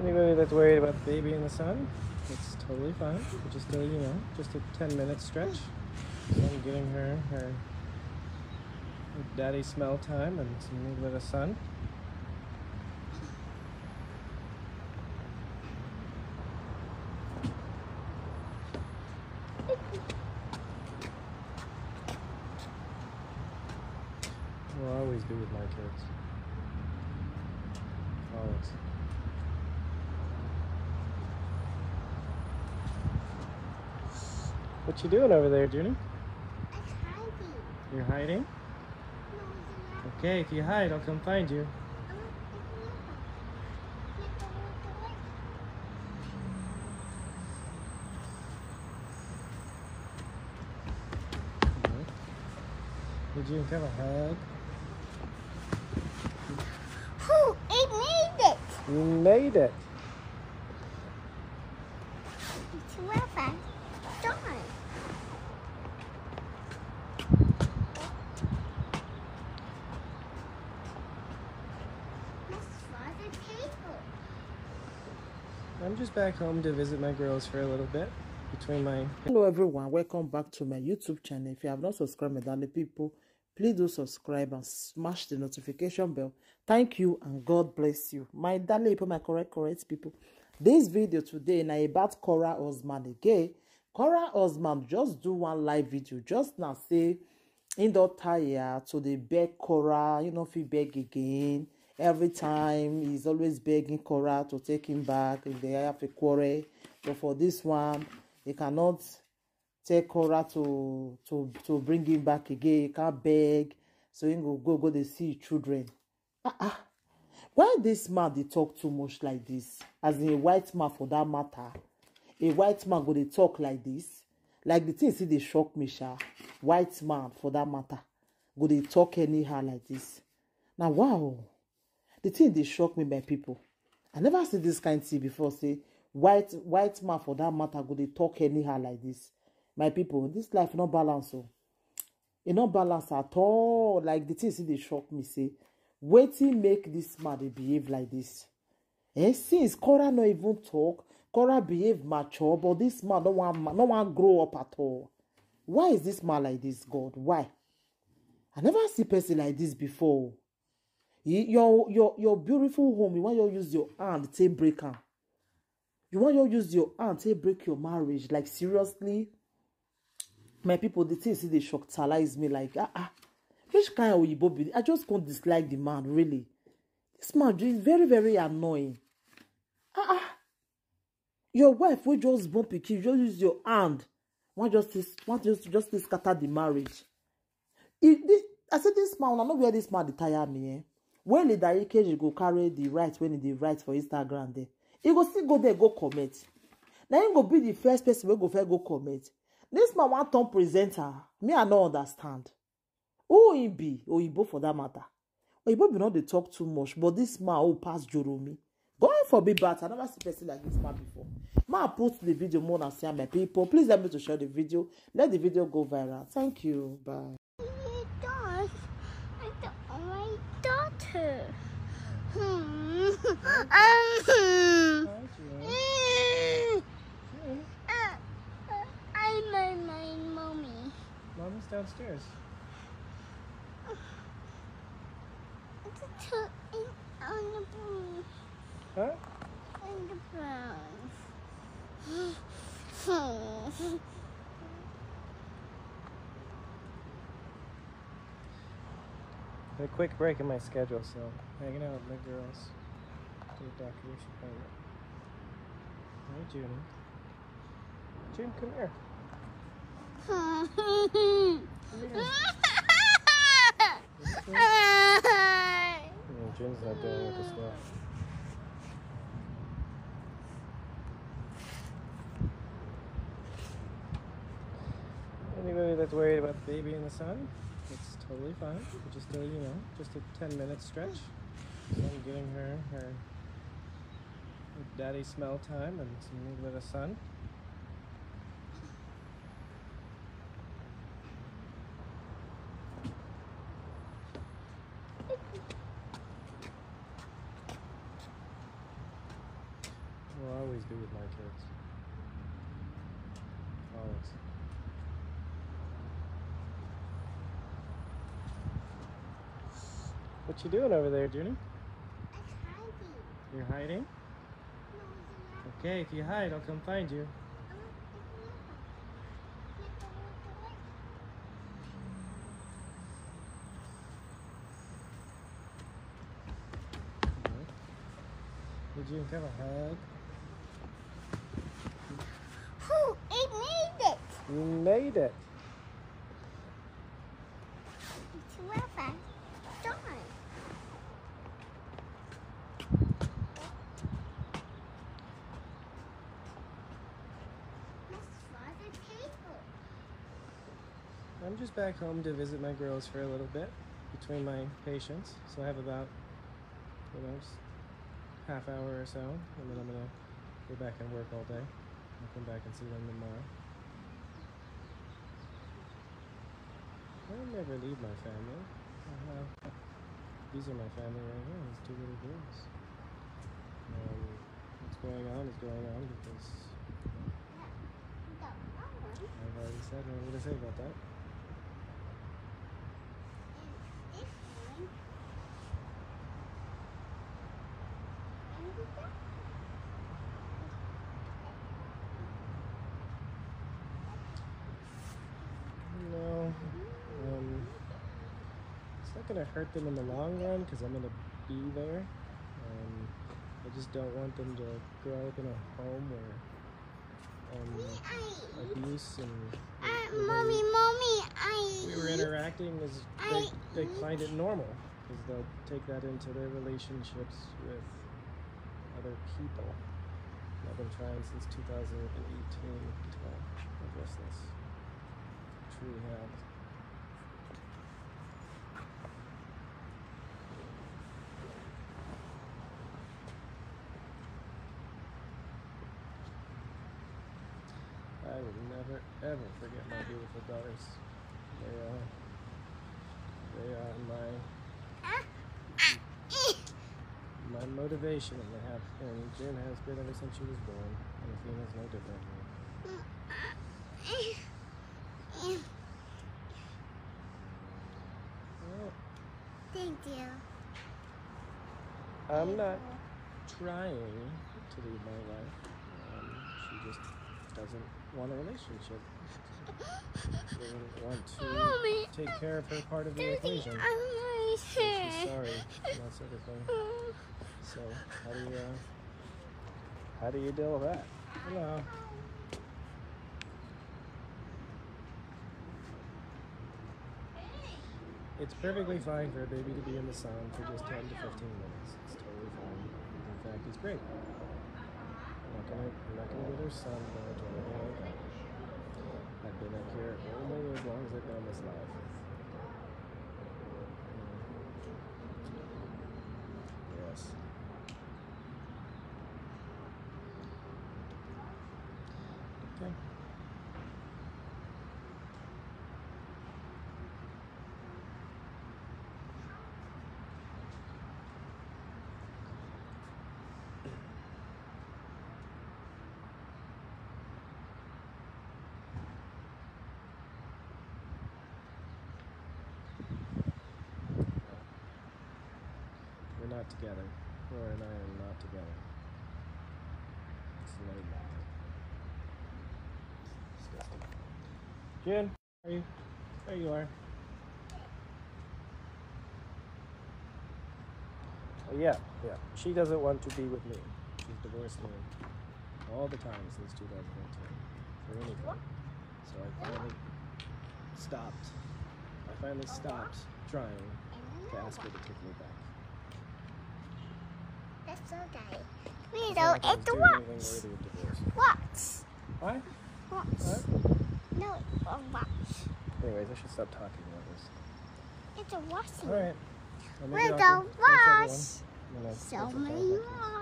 Anybody that's worried about the baby in the sun, it's totally fine. Just just a 10-minute stretch. So I'm getting her daddy smell time and some little bit of sun. Will always be with my kids. Always. What you doing over there, Junie? I'm hiding. You're hiding? No, Okay, if you hide, I'll come find you. Did you have a hug? Oh, it made it. You made it. It's well done. I'm just back home to visit my girls for a little bit between my... Hello everyone, welcome back to my YouTube channel. If you have not subscribed, my darling people, please do subscribe and smash the notification bell. Thank you and God bless you. My darling people, my correct people. This video today na about Kora husband again. Kora husband just do one live video just now say in don't tire to the beg Kora, you know, if he beg again. Every time he's always begging Kora to take him back if they have a quarrel. But for this one, he cannot take Kora to bring him back again. He can't beg. So he go they see children. Why this man they talk too much like this? As in a white man for that matter. A white man go they talk like this. Like the thing see they shock me, sha. White man for that matter. Go they talk anyhow like this. Now wow. The thing they shock me by people. I never see this kind of thing before. Say white man for that matter go they talk anyhow like this. My people, this life not balance. So it not balance at all. Like the thing see they shock me. Say waiting make this man they behave like this. Since Kora not even talk, Kora behave mature, but this man no one grow up at all. Why is this man like this, God? Why? I never see person like this before. Your beautiful home, you want you use your hand to break am. You want you use your hand to break your marriage. Like seriously, my people, the thing see they shockalize me like which kind of Oyibo be? I just can't dislike the man really. This man is very very annoying. Your wife will just bump it, you just use your hand. Want just to scatter the marriage. I said this man, I know where this man they tire me. When the Ike go carry the right when they write for Instagram there, he go still go there go comment. Now he go be the first person we go comment. This man want turn presenter. Me I no understand. Who he be? Oyibo for that matter. Oyibo be not they talk too much, but this man who pass Joromi. God forbid, but I never see person like this man before. Man post the video more than say my people. Please help me to share the video. Let the video go viral. Thank you. Bye. I'm my mommy. Mommy's downstairs. It's on the broom. Huh? On the brown. A quick break in my schedule, so hanging out with my girls. Do a decoration party. Hey, Junie. June, come here. Come here. June's not dealing with this now. Anybody that's worried about the baby in the sun, it's totally fine. Just just a 10-minute stretch. So I'm getting her daddy smell time and some little bit of sun. I'll always be with my kids. Always. What you doing over there, Junie? I'm hiding. You're hiding? No, it's not. Okay, if you hide, I'll come find you. Did you have a hug? Oh, it made it. You made it. It's well fast. Darn. Let's fly the table. I'm just back home to visit my girls for a little bit between my patients. So I have about, just half hour or so, and then I'm gonna go back and work all day. I'll come back and see them tomorrow. I'll never leave my family. These are my family right here, these two little girls. What's going on is going on because I've already said what I'm going to say about that. No, it's not going to hurt them in the long run because I'm going to be there. I just don't want them to grow up in a home where abuse and Mommy, we were interacting as they find it normal because they'll take that into their relationships with other people. I've been trying since 2018 to address this. Truly have. I will never ever forget my beautiful daughters. They are my motivation, and Jen has been ever since she was born, and Athena's no different. Well, thank you. I'm not trying to leave my wife. She just doesn't want a relationship. She doesn't want to take care of her part of the equation. So she's sorry, and that sort of thing. So how do you deal with that? Hello. It's perfectly fine for a baby to be in the sun for just 10 to 15 minutes. It's totally fine. In fact, it's great. I'm not gonna get her sunburned or anything like that. I've been up here only as long as I've been in this life. Yes. Okay. We're not together. Kora and I are not together. It's no lie. Disgusting. Jen, are you? There you are. Oh, yeah. She doesn't want to be with me. She's divorced me all the time since 2010 for anything. So I finally stopped trying to ask her to take me back. That's okay. It's We not don't like I was eat the doing watch. anything worthy of divorce. Watch. What? Watch. What? No, it's a watch. Anyways, I should stop talking about this. It's a washing. Alright. We're going to wash. Show So many watch.